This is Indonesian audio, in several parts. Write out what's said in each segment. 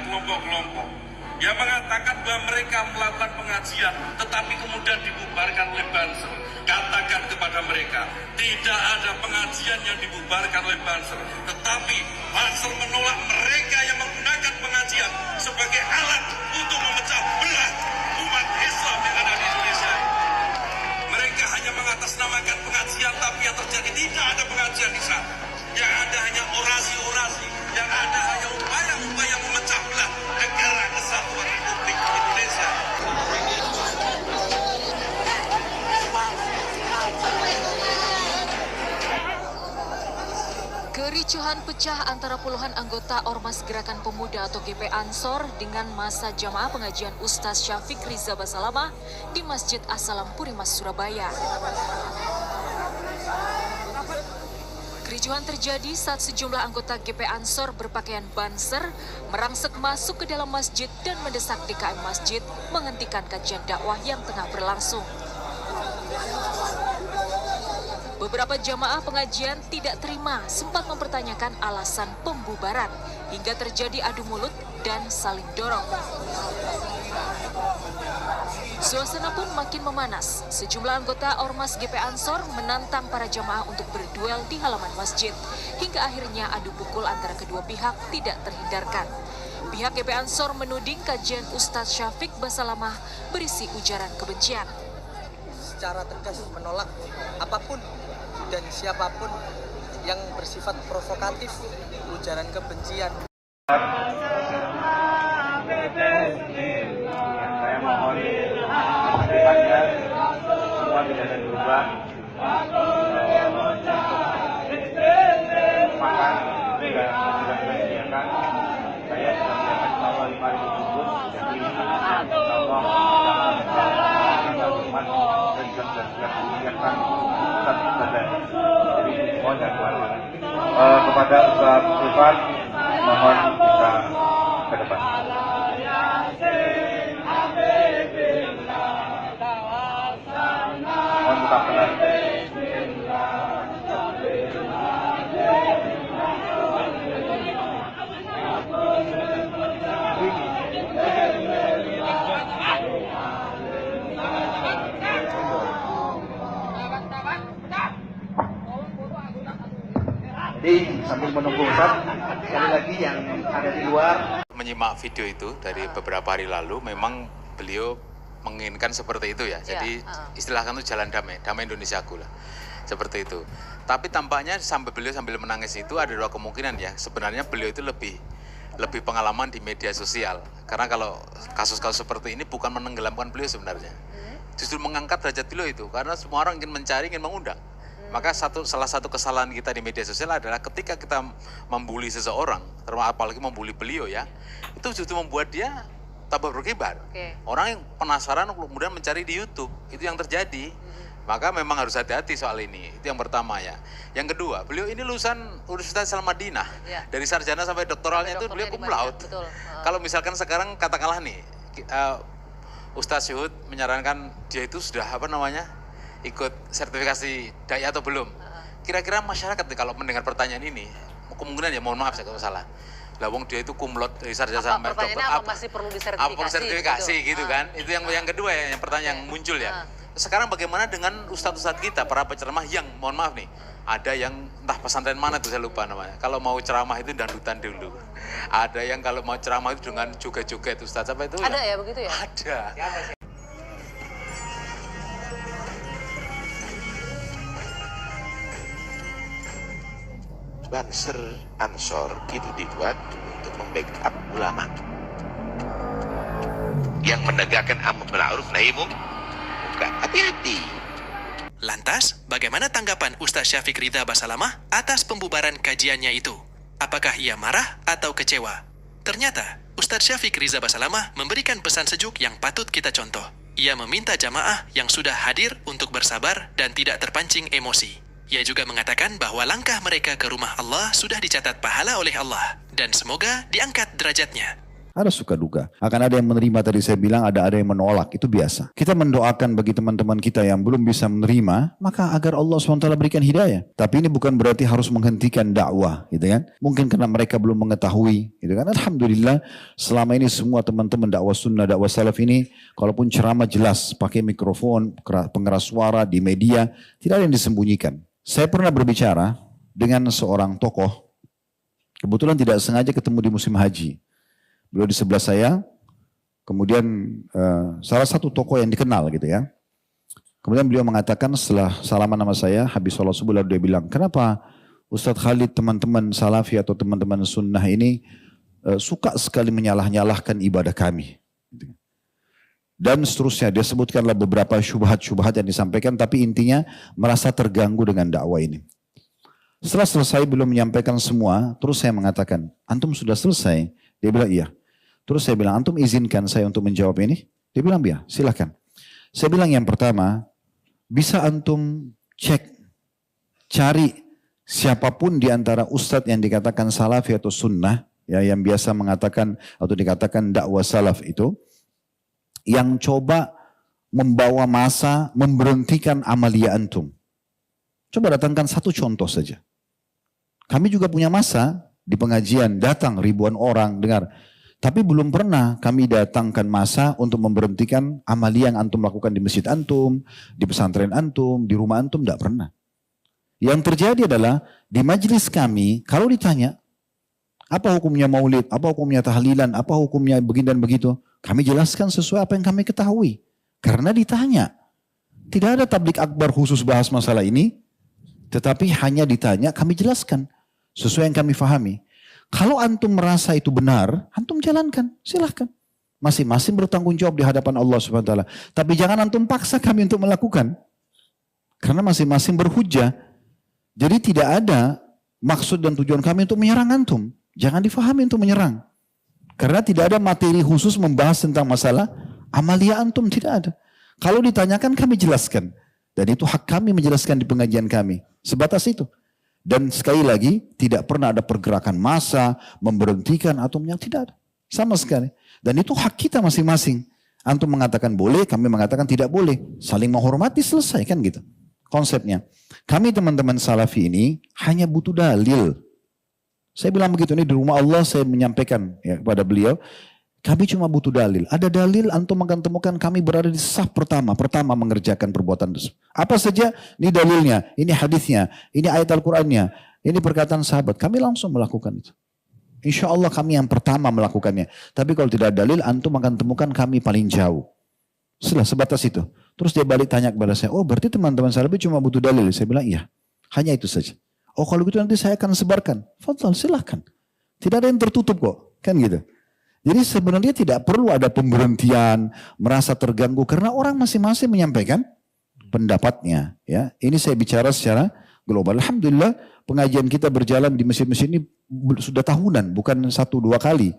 kelompok-kelompok yang mengatakan bahwa mereka melakukan pengajian tetapi kemudian dibubarkan oleh Banser. Katakan kepada mereka, tidak ada pengajian yang dibubarkan oleh Banser, tetapi Banser menolak mereka yang menggunakan pengajian sebagai alat untuk memecah belah umat Islam yang ada di Indonesia. Mereka hanya mengatasnamakan pengajian, tapi yang terjadi tidak ada pengajian di sana. Yang ada hanya orasi-orasi, yang ada hanya upaya-upaya memecah belah negara kesatuan Republik Indonesia. Kericuhan pecah antara puluhan anggota Ormas Gerakan Pemuda atau GP Ansor dengan masa jamaah pengajian Ustaz Syafiq Riza Basalamah di Masjid As-Salam Purimas, Surabaya. Kericuhan terjadi saat sejumlah anggota GP Ansor berpakaian Banser merangsek masuk ke dalam masjid dan mendesak DKM masjid menghentikan kajian dakwah yang tengah berlangsung. Beberapa jamaah pengajian tidak terima, sempat mempertanyakan alasan pembubaran, hingga terjadi adu mulut dan saling dorong. Suasana pun makin memanas. Sejumlah anggota Ormas GP Ansor menantang para jamaah untuk berduel di halaman masjid, hingga akhirnya adu pukul antara kedua pihak tidak terhindarkan. Pihak GP Ansor menuding kajian Ustaz Syafiq Basalamah berisi ujaran kebencian. Secara tegas menolak apapun dan siapapun yang bersifat provokatif, ujaran kebencian. Saya mohon kedepannya semua tidak ada berubah. Makan juga sudah disediakan. Saya sudah menyiapkan selama 5.000 bungkus. Jadi Allah dan juga sudah menyiapkan satu ibadah. Jadi mohon jangan kemana-mana. Kepada Ustaz Irfan, mohon kita ke depan. Mohon tetap tenang. Jadi sambil menunggu Ustaz, sekali lagi yang ada di luar. Menyimak video itu dari beberapa hari lalu, memang beliau menginginkan seperti itu ya. Jadi istilahkan itu jalan damai, damai Indonesiaku lah. Seperti itu. Tapi tampaknya beliau sambil menangis itu ada dua kemungkinan ya. Sebenarnya beliau itu lebih pengalaman di media sosial. Karena kalau kasus-kasus seperti ini bukan menenggelamkan beliau sebenarnya. Justru mengangkat derajat beliau itu. Karena semua orang ingin mencari, ingin mengundang. Maka salah satu kesalahan kita di media sosial adalah ketika kita membuli seseorang, apalagi membuli beliau ya, itu justru membuat dia tambah berkibar. Orang yang penasaran kemudian mencari di YouTube, itu yang terjadi. Maka memang harus hati-hati soal ini, itu yang pertama ya. Yang kedua, beliau ini lulusan Universitas Al Madinah, dari sarjana sampai doktoralnya itu beliau cum laude. Kalau misalkan sekarang katakanlah nih, Ustaz Syuhud menyarankan dia itu sudah ikut sertifikasi dai atau belum. Kira-kira masyarakat nih kalau mendengar pertanyaan ini, kemungkinan ya mohon maaf saya kalau salah. Lah wong dia itu cum laude dari sarjana sampai dokter. Apa masih perlu disertifikasi? Apa sertifikasi gitu kan? Itu yang kedua ya, yang pertanyaan yang muncul ya. Sekarang bagaimana dengan ustadz-ustadz kita, para penceramah yang mohon maaf nih, ada yang entah pesantren mana tuh saya lupa namanya. Kalau mau ceramah itu dangdutan dulu. Ada yang kalau mau ceramah itu dengan joget-joget ustadz apa itu? Ada ya begitu ya? Ada. Banser Ansor itu dibuat untuk membackup ulama yang menegakkan amar ma'ruf nahi munkar. Hati-hati. Lantas, bagaimana tanggapan Ustaz Syafiq Riza Basalamah atas pembubaran kajiannya itu? Apakah ia marah atau kecewa? Ternyata, Ustaz Syafiq Riza Basalamah memberikan pesan sejuk yang patut kita contoh. Ia meminta jamaah yang sudah hadir untuk bersabar dan tidak terpancing emosi. Ia juga mengatakan bahwa langkah mereka ke rumah Allah sudah dicatat pahala oleh Allah dan semoga diangkat derajatnya. Ada suka duka. Akan ada yang menerima, tadi saya bilang ada yang menolak. Itu biasa. Kita mendoakan bagi teman-teman kita yang belum bisa menerima, maka agar Allah SWT berikan hidayah. Tapi ini bukan berarti harus menghentikan dakwah, gitu kan. Mungkin karena mereka belum mengetahui, gitu kan. Alhamdulillah, selama ini semua teman-teman dakwah sunnah, dakwah salaf ini, kalaupun ceramah jelas, pakai mikrofon, pengeras suara di media, tidak ada yang disembunyikan. Saya pernah berbicara dengan seorang tokoh, kebetulan tidak sengaja ketemu di musim haji. Beliau di sebelah saya, kemudian salah satu tokoh yang dikenal gitu ya. Kemudian beliau mengatakan setelah salaman nama saya, habis sholat subuh lalu dia bilang, kenapa Ustadz Khalid teman-teman salafi atau teman-teman sunnah ini suka sekali menyalah-nyalahkan ibadah kami. Dan seterusnya, dia sebutkanlah beberapa syubhat-syubhat yang disampaikan, tapi intinya merasa terganggu dengan dakwah ini. Setelah selesai belum menyampaikan semua, terus saya mengatakan, antum sudah selesai? Dia bilang iya. Terus saya bilang, antum izinkan saya untuk menjawab ini? Dia bilang, iya, silakan. Saya bilang yang pertama, bisa antum cari siapapun di antara ustadz yang dikatakan salafi atau sunnah, ya, yang biasa mengatakan atau dikatakan dakwah salaf itu, yang coba membawa masa memberhentikan amalia antum. Coba datangkan satu contoh saja. Kami juga punya masa di pengajian, datang ribuan orang dengar. Tapi belum pernah kami datangkan masa untuk memberhentikan amalia yang antum lakukan di masjid antum, di pesantren antum, di rumah antum, tidak pernah. Yang terjadi adalah di majelis kami, kalau ditanya, apa hukumnya maulid, apa hukumnya tahlilan, apa hukumnya begini dan begitu, kami jelaskan sesuai apa yang kami ketahui. Karena ditanya. Tidak ada tablik akbar khusus bahas masalah ini, tetapi hanya ditanya, kami jelaskan sesuai yang kami fahami. Kalau antum merasa itu benar, antum jalankan, silahkan. Masing-masing bertanggung jawab di hadapan Allah SWT. Tapi jangan antum paksa kami untuk melakukan. Karena masing-masing berhujjah. Jadi tidak ada maksud dan tujuan kami untuk menyerang antum. Jangan difahami untuk menyerang. Karena tidak ada materi khusus membahas tentang masalah amalia antum, tidak ada. Kalau ditanyakan kami jelaskan. Dan itu hak kami menjelaskan di pengajian kami. Sebatas itu. Dan sekali lagi, tidak pernah ada pergerakan massa, memberhentikan atau tidak ada. Sama sekali. Dan itu hak kita masing-masing. Antum mengatakan boleh, kami mengatakan tidak boleh. Saling menghormati, selesai kan gitu. Konsepnya. Kami teman-teman salafi ini hanya butuh dalil. Saya bilang begitu, ini di rumah Allah saya menyampaikan ya, kepada beliau. Kami cuma butuh dalil. Ada dalil, antum akan temukan kami berada di saf pertama mengerjakan perbuatan tersebut. Apa saja, ini dalilnya, ini hadisnya, ini ayat Al-Qur'annya, ini perkataan sahabat. Kami langsung melakukan itu. Insya Allah kami yang pertama melakukannya. Tapi kalau tidak ada dalil, antum akan temukan kami paling jauh. Sebatas itu. Terus dia balik tanya kepada saya, oh berarti teman-teman salafi cuma butuh dalil. Saya bilang iya, hanya itu saja. Oh kalau gitu nanti saya akan sebarkan. Fadhal, silahkan. Tidak ada yang tertutup kok, kan gitu. Jadi sebenarnya tidak perlu ada pemberhentian, merasa terganggu karena orang masing-masing menyampaikan pendapatnya. Ya, ini saya bicara secara global. Alhamdulillah pengajian kita berjalan di masjid-masjid ini sudah tahunan, bukan 1-2 kali.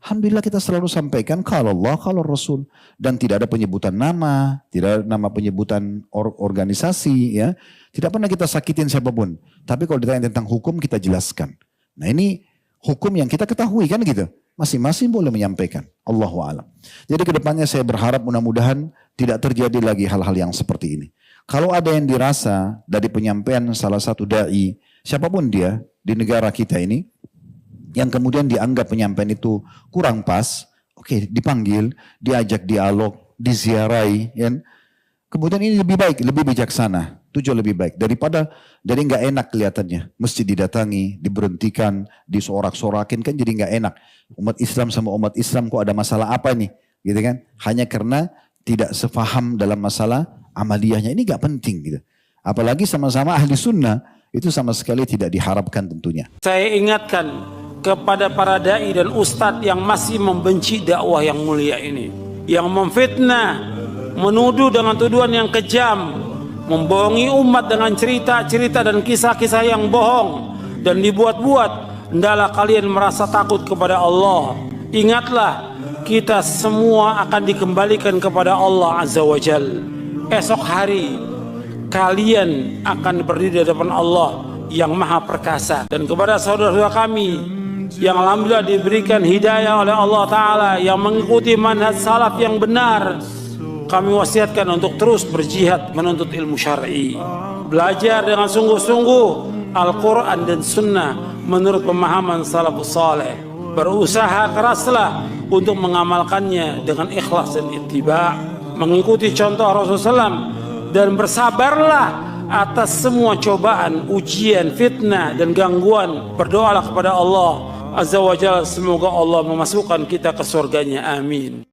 Alhamdulillah kita selalu sampaikan kalau Allah, kalau Rasul, dan tidak ada penyebutan nama, tidak ada nama penyebutan organisasi, ya, tidak pernah kita sakitin siapapun. Tapi kalau ditanya tentang hukum kita jelaskan. Nah ini hukum yang kita ketahui kan gitu. Masing-masing boleh menyampaikan. Allahu a'lam. Jadi kedepannya saya berharap mudah-mudahan tidak terjadi lagi hal-hal yang seperti ini. Kalau ada yang dirasa dari penyampaian salah satu da'i, siapapun dia di negara kita ini, yang kemudian dianggap penyampaian itu kurang pas, oke, dipanggil, diajak dialog, diziarahi, ya. Kemudian ini lebih baik, lebih bijaksana. Tujuan lebih baik daripada dari nggak enak kelihatannya, mesti didatangi, diberhentikan, disorak-sorakin kan jadi nggak enak. Umat Islam sama umat Islam kok ada masalah apa nih, gitu kan? Hanya karena tidak sefaham dalam masalah amaliyahnya, ini nggak penting gitu. Apalagi sama-sama ahli sunnah, itu sama sekali tidak diharapkan tentunya. Saya ingatkan kepada para dai dan ustadz yang masih membenci dakwah yang mulia ini, yang memfitnah, menuduh dengan tuduhan yang kejam, membohongi umat dengan cerita-cerita dan kisah-kisah yang bohong dan dibuat-buat. Hendaklah kalian merasa takut kepada Allah. Ingatlah, kita semua akan dikembalikan kepada Allah Azza wa Jal. Esok hari kalian akan berdiri di hadapan Allah yang Maha Perkasa. Dan kepada saudara-saudara kami yang alhamdulillah diberikan hidayah oleh Allah Ta'ala, yang mengikuti manhaj salaf yang benar, kami wasiatkan untuk terus berjihad menuntut ilmu syar'i, belajar dengan sungguh-sungguh Al-Quran dan Sunnah menurut pemahaman salafus saleh, berusaha keraslah untuk mengamalkannya dengan ikhlas dan ittiba', mengikuti contoh Rasulullah SAW, dan bersabarlah atas semua cobaan, ujian, fitnah, dan gangguan. Berdoalah kepada Allah Azza wa Jalla, semoga Allah memasukkan kita ke surganya. Amin.